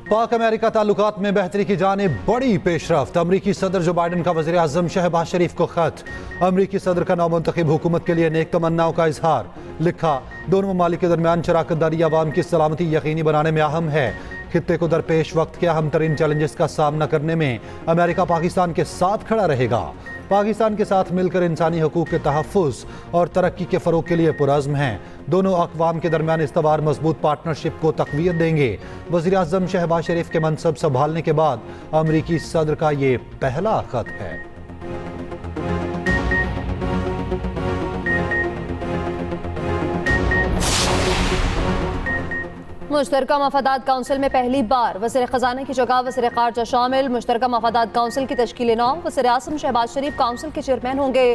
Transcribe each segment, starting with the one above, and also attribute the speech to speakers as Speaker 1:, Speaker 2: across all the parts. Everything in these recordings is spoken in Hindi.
Speaker 1: पाक अमेरिका ताल्लुकात में बेहतरी की जानिब बड़ी पेशरफ्त। अमरीकी सदर जो बाइडन का वज़ीर आज़म शहबाज शरीफ को खत। अमरीकी सदर का नौमुंतखब हुकूमत के लिए नेक तमन्नाओं का इजहार। लिखा, दोनों ममालिक के दरमियान शराकत दारी अवाम की सलामती यकीनी बनाने में अहम है। खित्ते को दरपेश वक्त के अहम तरीन चैलेंजेस का सामना करने में अमेरिका पाकिस्तान के साथ खड़ा रहेगा। पाकिस्तान के साथ मिलकर इंसानी हकूक़ के तहफ़्फ़ुज़ और तरक्की के फ़रोग़ के लिए पुरअज़्म हैं। दोनों अक़वाम के दरमियान इस्तवार मजबूत पार्टनरशिप को तक़वियत देंगे। वज़ीर आज़म शहबाज शरीफ के मनसब संभालने के बाद अमरीकी सदर का ये पहला ख़त है।
Speaker 2: मुश्तरका मफादात काउंसिल में पहली बार वज़ीर ख़ज़ाना की जगह वज़ीर ख़ारजा शामिल। मुश्तरका मफादात काउंसिल की तश्कील नौ। वज़ीर आज़म शहबाज शरीफ काउंसिल के चेयरमैन होंगे।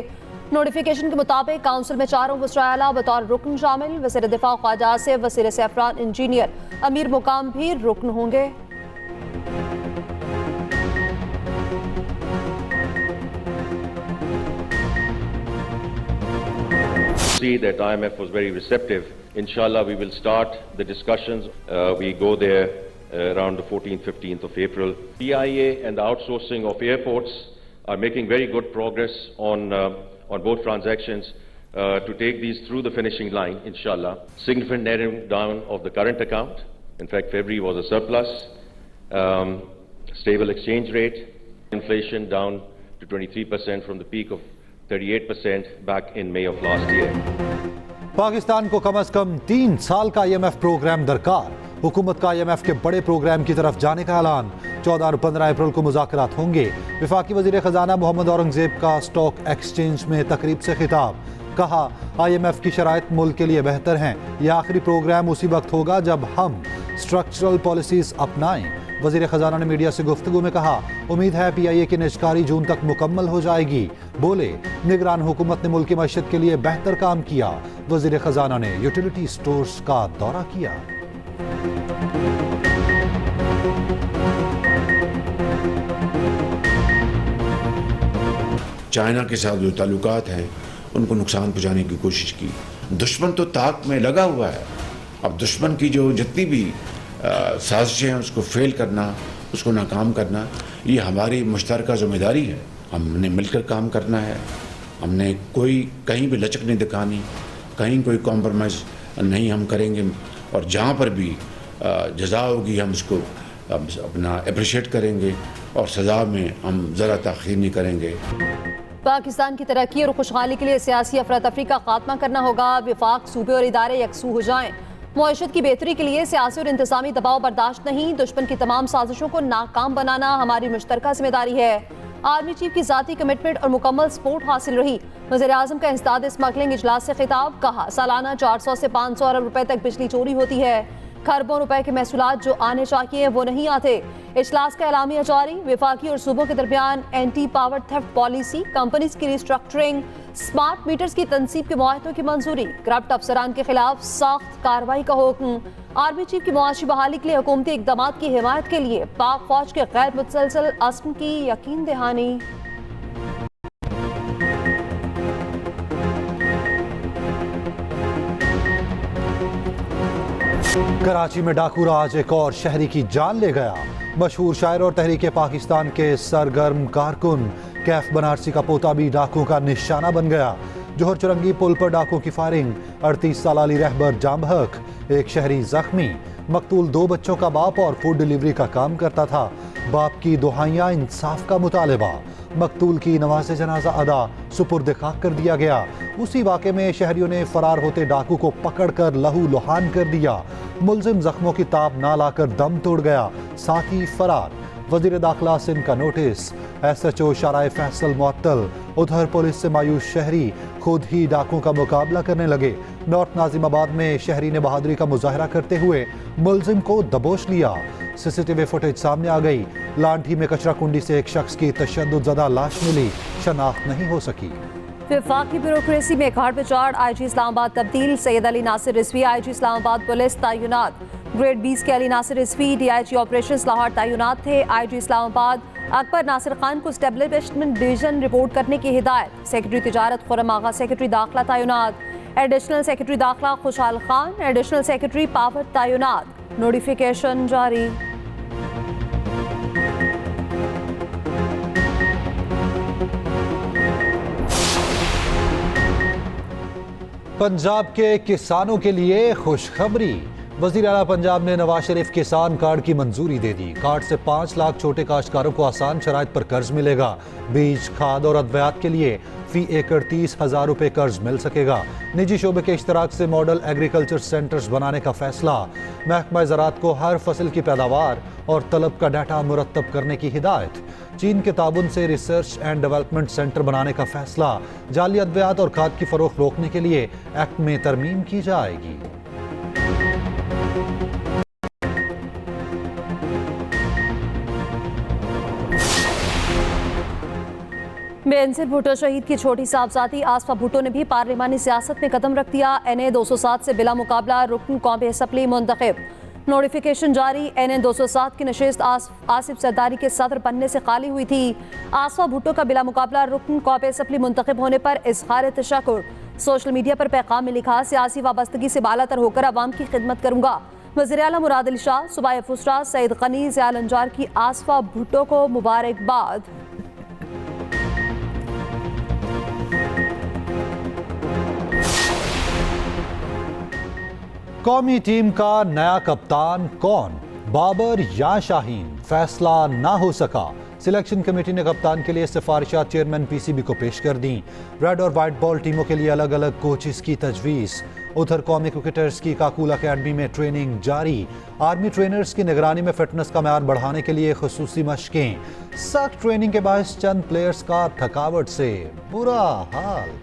Speaker 2: नोटिफिकेशन के मुताबिक काउंसिल में चारों वज़राए आला बतौर रुकन शामिल। वज़ीर दिफा ख्वाजा आसिफ, वज़ीर सैफरान इंजीनियर अमीर मुकाम भी रुकन होंगे।
Speaker 3: See that IMF was very receptive. Inshallah, we will start the discussions. We go there around the 14th, 15th of April. PIA and the outsourcing of airports are making very good progress on both transactions to take these through the finishing line, inshallah. Significant narrowing down of the current account. In fact, February was a surplus. Stable exchange rate. Inflation down to 23% from the peak of 38% back in May of last year.
Speaker 1: Pakistan को कम अज कम 3 साल का IMF प्रोग्राम दरकार। हुकूमत का IMF के बड़े प्रोग्राम की तरफ जाने का ऐलान। 14 और 15 अप्रैल को मुज़ाकरात होंगे। वफाकी वज़ीर ख़ज़ाना मोहम्मद औरंगज़ेब का स्टॉक एक्सचेंज में तकरीब से खिताब। कहा, IMF की शराइत मुल्क के लिए बेहतर हैं। यह आखिरी प्रोग्राम उसी वक्त होगा जब हम स्ट्रक्चरल पॉलिसीज अपनाएं। वज़ीर ख़ज़ाना ने मीडिया से गुफ्तगू में कहा, उम्मीद है PIA की निजकारी जून तक मुकम्मल हो जाएगी। बोले, निगरान हुकूमत ने मुल्क की मईशत के लिए बेहतर काम किया। वज़ीर ख़ज़ाना ने यूटिलिटी स्टोर्स का दौरा किया।
Speaker 4: चाइना के साथ जो ताल्लुकात हैं उनको नुकसान पहुँचाने की कोशिश की। दुश्मन तो ताक में लगा हुआ है। अब दुश्मन की जो जितनी भी साजिशें हैं उसको फेल करना, उसको नाकाम करना, ये हमारी मुश्तरका ज़िम्मेदारी है। हमने मिलकर काम करना है। हमने कोई कहीं भी लचक नहीं दिखानी, कहीं कोई कॉम्प्रोमाइज़ नहीं हम करेंगे। और जहाँ पर भी जज़ा होगी हम उसको अपना अप्रिशिएट करेंगे और सज़ा में हम ज़रा ताख़ीर नहीं करेंगे।
Speaker 2: पाकिस्तान की तरक्की और खुशहाली के लिए सियासी अफरा तफरी का खात्मा करना होगा। विफाक, सूबे और इदारे यकसू हो जाएं। मुआशरत की बेहतरी के लिए सियासी और इंतज़ामी दबाव बर्दाश्त नहीं। दुश्मन की तमाम साजिशों को नाकाम बनाना हमारी मुश्तरका जिम्मेदारी है। आर्मी चीफ की ज़ाती कमिटमेंट और मुकम्मल सपोर्ट हासिल रही। वज़ीर आज़म का इंसदाद स्मगलिंग इजलास से खिताब। कहा, सालाना 400 से 500 अरब रुपए तक बिजली चोरी होती है। खरबों रुपए के महसूलात जो आने चाहिए वो नहीं आते। इजलास का एलामिया जारी। विफाकी और सूबों के दरमियान anti power theft policy, companies की रिस्ट्रक्चरिंग, स्मार्ट मीटर्स की तनसीब के मुआहदों की मंजूरी, करप्ट अफसरान के खिलाफ सख्त कार्रवाई का हुक्म। आर्मी चीफ की मुआशी बहाली के लिए हुकूमती इक़दामात की हिमायत के लिए पाक फौज के गैर मुतसलसल अज़्म की यकीन दहानी।
Speaker 1: कराची में डाकू राज एक और शहरी की जान ले गया। मशहूर शायर और तहरीक पाकिस्तान के सरगर्म कारकुन कैफ बनारसी का पोता भी डाकुओं का निशाना बन गया। जोहर चुरंगी पुल पर डाकुओं की फायरिंग। 38 साल अली रहबर जाम बहक, एक शहरी जख्मी। मकतूल 2 बच्चों का बाप और फूड डिलीवरी का काम करता था। बाप की दुहाइयां, इंसाफ का मुतालबा। मकतूल की नमाज़े जनाजा अदा, सुपुर्द खाक कर दिया गया। उसी वाक़े में शहरियों ने फरार होते डाकू को पकड़कर लहू लुहान कर दिया। मुलजिम जख्मों की ताब ना लाकर दम तोड़ गया, साथी फरार। वज़ीर दाखिला सिंध का नोटिस। SHO शाराए फैसल मुअत्तल। उधर पुलिस से मायूस शहरी खुद ही डाकुओं का मुकाबला करने लगे। नॉर्थ नाजिमाबाद में शहरी ने बहादुरी का मुजाहरा करते हुए मुलजिम को दबोच लिया। CCTV फुटेज सामने आ गई। लांठी में कचरा कुंडी से एक शख्स की तशद्दुद लाश मिली, शनाख्त नहीं हो सकी।
Speaker 2: वफाकी ब्यूरोक्रेसी में खाड़ पिछाड़। IG इस्लामाबाद तब्दील। सैयद अली नासिर रिजवी IG इस्लामाबाद पुलिस तैनात। ग्रेड 20 के अली नासिर रिजवी DIG ऑपरेशंस लाहौर तैनात थे। IG इस्लामाबाद अकबर नासिर खान को एस्टेब्लिशमेंट डिवीजन रिपोर्ट करने की हिदायत। सेक्रेटरी तिजारत खुर्रम आगा सेक्रेटरी दाखिला तैनात। एडिशनल सेक्रेटरी दाखिला खुशहाल खान, एडिशनल सेक्रेटरी पावर तैनात। नोटिफिकेशन जारी।
Speaker 1: पंजाब के किसानों के लिए खुशखबरी। वजीर आला पंजाब ने नवाज शरीफ किसान कार्ड की मंजूरी दे दी। कार्ड से 5 लाख छोटे काश्तकारों को आसान शराइत पर कर्ज मिलेगा। बीज, खाद और अद्वियात के लिए फी एकड़ 30,000 रुपए कर्ज मिल सकेगा। निजी शोबे के इश्तराक से मॉडल एग्रीकल्चर सेंटर्स बनाने का फैसला। महकमा ज़राअत को हर फसल की पैदावार और तलब का डाटा मुरतब करने की हिदायत। चीन के ताबुन से रिसर्च एंड डेवलपमेंट सेंटर बनाने का फैसला। जाली अद्वियात और खाद की फरोख्त रोकने के लिए एक्ट में तरमीम की जाएगी।
Speaker 2: बेनजीर भुट्टो शहीद की छोटी साहबजादी आसफा भुट्टो ने भी पार्लिमानी सियासत में कदम रख दिया। NA 207 से बिला मुकाबला रुकन कौमी असम्बली मुंतखब। नोटिफिकेशन जारी। NA 207 की नशिस्त आसिफ जरदारी के सदर बनने से खाली हुई थी। आसफा भुट्टो का बिला मुकाबला रुकन कौमी असम्बली मुंतखब होने पर इज़हार तशक्कुर। सोशल मीडिया पर पैगाम में लिखा, सियासी वाबस्तगी से बालातर होकर अवाम की खिदमत करूंगा। वज़ीर आला मुराद अली शाह, सुबाह फुसरा, सईद गनी, ज़िया लंजार की आसफा भुट्टो को मुबारकबाद।
Speaker 1: कौमी टीम का नया कप्तान कौन, बाबर या शाहीन, फैसला ना हो सका। सिलेक्शन कमेटी ने कप्तान के लिए सिफारिशात चेयरमैन PCB को पेश कर दी। रेड और वाइट बॉल टीमों के लिए अलग अलग कोचेस की तजवीज़। उधर कौमी क्रिकेटर्स की काकूल अकेडमी में ट्रेनिंग जारी। आर्मी ट्रेनर्स की निगरानी में फिटनेस का म्यार बढ़ाने के लिए खुसूसी मशकें। सख्त ट्रेनिंग के बायस चंद प्लेयर्स का थकावट से बुरा हाल।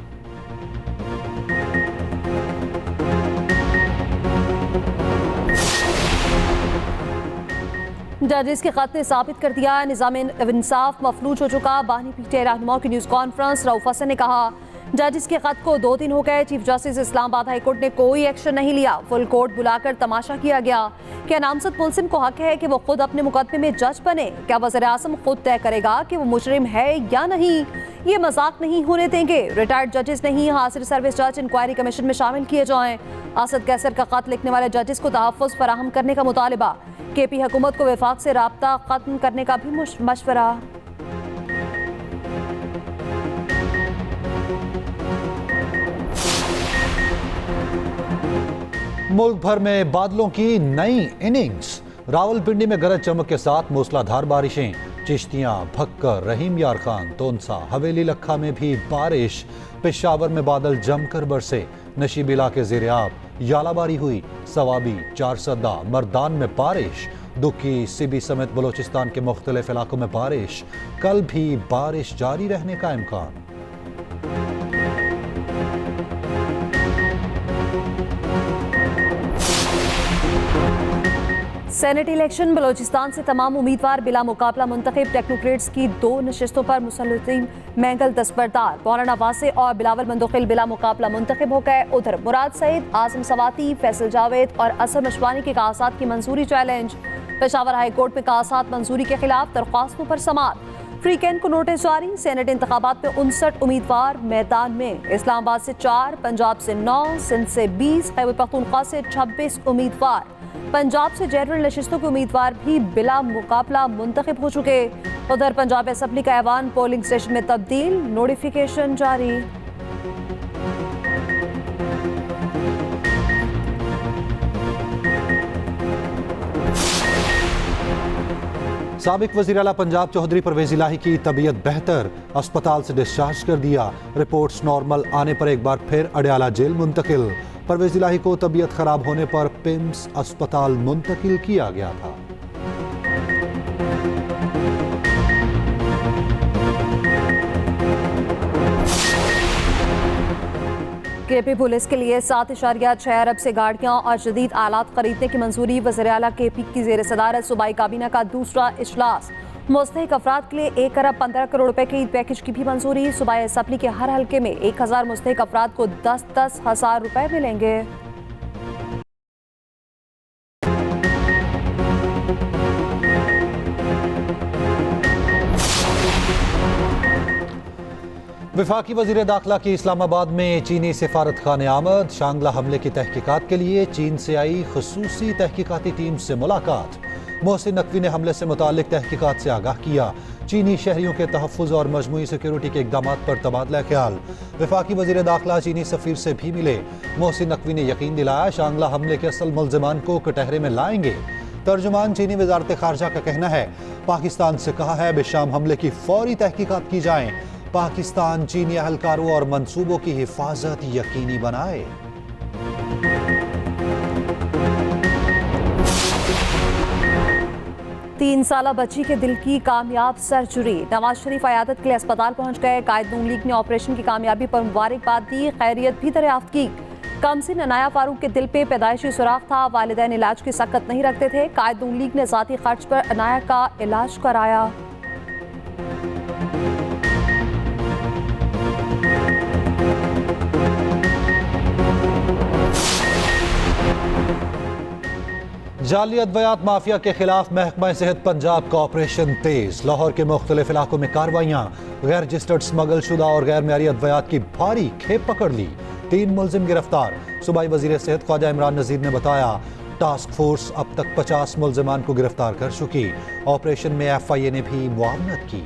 Speaker 2: जजेस के खत ने साबित कर दिया, निज़ाम इंसाफ मफलूज हो चुका। बानी पीटे रहनुमाओं की न्यूज़ कॉन्फ्रेंस। रऊफ हसन ने कहा, जजेस के खत को 2 दिन हो गए, chief justice Islamabad high court ने कोई एक्शन नहीं लिया। फुल कोर्ट बुलाकर तमाशा किया गया। क्या नामजद मुलजिम को हक है कि वो खुद अपने मुकदमे में जज बने? क्या वज़ीर आज़म खुद तय करेगा कि वो मुजरिम है या नहीं? ये मजाक नहीं होने देंगे। रिटायर्ड जजेस नहीं, हासिल सर्विस जज इंक्वायरी कमीशन में शामिल किए जाएं। असद कैसर का खत लिखने वाले जजेस को तहफ़्फ़ुज़ फराहम करने का मुतालिबा। KP हुकूमत को वफाक से राब्ता खत्म करने का भी मशवरा।
Speaker 1: मुल्क भर में बादलों की नई इनिंग्स। रावलपिंडी में गरज चमक के साथ मूसलाधार बारिशें। चिश्तियां, भक्कर, रहीम यार खान, तोनसा, हवेली लखा में भी बारिश। पेशावर में बादल जमकर बरसे। नशीब इलाके ज़ेर-ए-आब, यालाबारी हुई। सवाबी, चारसदा, मर्दान में बारिश। दुखी, सिबी समेत बलोचिस्तान के मुख्तलिफ इलाकों में बारिश। कल भी बारिश जारी रहने का इम्कान।
Speaker 2: Senate election. बलोचिस्तान से तमाम उम्मीदवार बिला मुकाबला मुंतखब। टेक्नोक्रेट्स की 2 नशिस्तों पर मुसल्लतीन मैंगल दस्तबरदार। मौलाना वासे और बिलावल मंदोखिल बिला मुकाबला मुंतखब हो गए। उधर मुराद सईद, आज़म सवाती, फैसल जावेद और असर मशवानी के कागजात की मंजूरी चैलेंज। पेशावर हाई कोर्ट में कागजात मंजूरी के खिलाफ दरख्वास्तों पर समाअत। फ्री कैन को नोटिस जारी। सेनेट इंतखाबात में 59 उम्मीदवार मैदान में। इस्लामाबाद से 4, पंजाब से 9, सिंध से 20, खैबर पख्तूनख्वा से 26 उम्मीदवार। पंजाब से जनरल नशिस्तों के उम्मीदवार भी बिला मुकाबला मुंतखब हो चुके। उधर पंजाब असम्बली का ऐवान पोलिंग स्टेशन में तब्दील। नोटिफिकेशन जारी।
Speaker 1: साबिक वज़ीर आला पंजाब चौधरी परवेज़ इलाही की तबीयत बेहतर। अस्पताल से डिस्चार्ज कर दिया। रिपोर्ट्स नॉर्मल आने पर एक बार फिर अडयाला जेल मुंतकिल। परवेज़ इलाही को तबीयत खराब होने पर पिम्स अस्पताल मुंतकिल किया गया था।
Speaker 2: KP पुलिस के लिए 7.6 अरब से गाड़ियां और जदीद आलात खरीदने की मंजूरी। वज़ीर आला KP की ज़ेर सदारत सूबाई काबीना का दूसरा इजलास। मुस्तहिक अफराद के लिए 1 अरब 15 करोड़ रुपए के ईद पैकेज की भी मंजूरी। सूबाई असम्बली के हर हल्के में 1000 मुस्तहिक अफराद को 10-10 हज़ार रुपए मिलेंगे।
Speaker 1: वफाकी वज़ीर दाखिला की इस्लामाबाद में चीनी सिफारत खाने आमद। शांगला हमले की तहकीकात के लिए चीन से आई खुसूसी तहकीकाती टीम से मुलाकात। मोहसिन नकवी ने हमले से मुतालिक तहकीकात से आगाह किया। चीनी शहरियों के तहफ़्फ़ुज़ और मजमूई सिक्योरिटी के इक़दाम पर तबादला ख्याल। वफाकी वज़ीर दाखिला चीनी सफ़ीर से भी मिले। मोहसिन नकवी ने यकीन दिलाया शांगला हमले के असल मुल्ज़िमान को कटहरे में लाएंगे। तर्जुमान चीनी वज़ारत ख़ारजा का कहना है पाकिस्तान से कहा है बिशाम हमले की फौरी तहकीकात की जाएं। पाकिस्तान चीनी अहलकारों और मंसूबों की हिफाजत यकीनी बनाए।
Speaker 2: तीन साला बच्ची के दिल की कामयाब सर्जरी। नवाज शरीफ अयादत के लिए अस्पताल पहुंच गए। कायद नून लीग ने ऑपरेशन की कामयाबी पर मुबारकबाद दी, खैरियत भी दरियाफ्त की। कमसिन अनाया फारूक के दिल पे पैदाइशी सुराख था, वालिदैन इलाज की सकत नहीं रखते थे। कायद नून लीग ने ज़ाती खर्च पर अनाया का इलाज कराया।
Speaker 1: जाली अद्वियात माफिया के खिलाफ महकमा सेहत पंजाब का ऑपरेशन तेज। लाहौर के मुख्तलिफ इलाकों में कार्रवाइयाँ। गैर रजिस्टर्ड स्मगल शुदा और गैर मेयारी अद्वियात की भारी खेप पकड़ ली। 3 मुलजिम गिरफ्तार। सूबाई वजीर सेहत ख्वाजा इमरान नज़ीर ने बताया टास्क फोर्स अब तक 50 मुलजिमान को गिरफ्तार कर चुकी। ऑपरेशन में FIA ने भी मुआवनत की।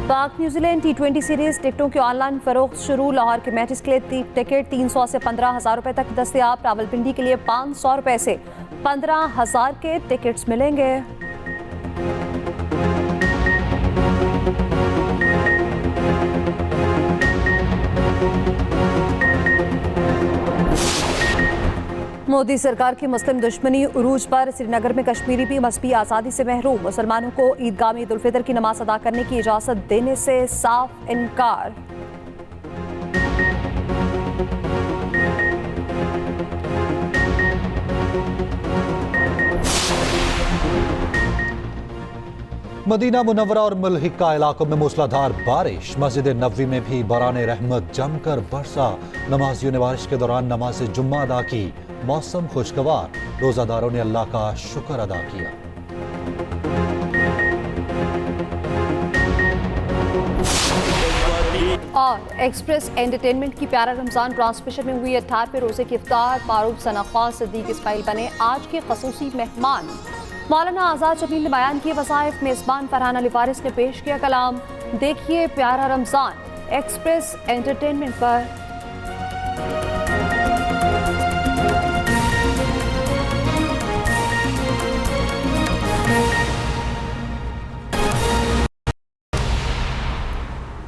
Speaker 2: पाक न्यूजीलैंड T20 सीरीज टिकटों की ऑनलाइन फरोख्त शुरू। लाहौर के मैचेस के लिए टिकट 300 से 15,000 रुपए तक दस्तयाब। रावलपिंडी के लिए 500 रुपए से 15,000 के टिकट्स मिलेंगे। मोदी सरकार की मुस्लिम दुश्मनी उरूज पर। श्रीनगर में कश्मीरी भी मजहबी आज़ादी से महरूम। मुसलमानों को ईदगाह में ईद उल फितर की नमाज अदा करने की इजाज़त देने से साफ इनकार।
Speaker 1: मदीना मुनव्वरा और मुल्हिका इलाकों में मूसलाधार बारिश। मस्जिद नबवी में भी बराने रहमत जमकर बरसा। नमाजियों ने बारिश के दौरान नमाज जुम्मा अदा की। मौसम खुशगवार। रोजादारों ने अल्लाह का शुक्र अदा किया।
Speaker 2: और एक्सप्रेस एंटरटेनमेंट की प्यारा रमजान ट्रांसमिशन में हुई 18वें रोजे की इफ्तार। मारूफ सना खान सिद्दीक इस्माइल बने आज के खसूसी मेहमान। मौलाना आज़ाद जमील ने बयान किए वज़ाइफ। मेज़बान फरहान अली फारिस ने पेश किया कलाम। देखिए प्यारा रमजान एक्सप्रेस एंटरटेनमेंट पर।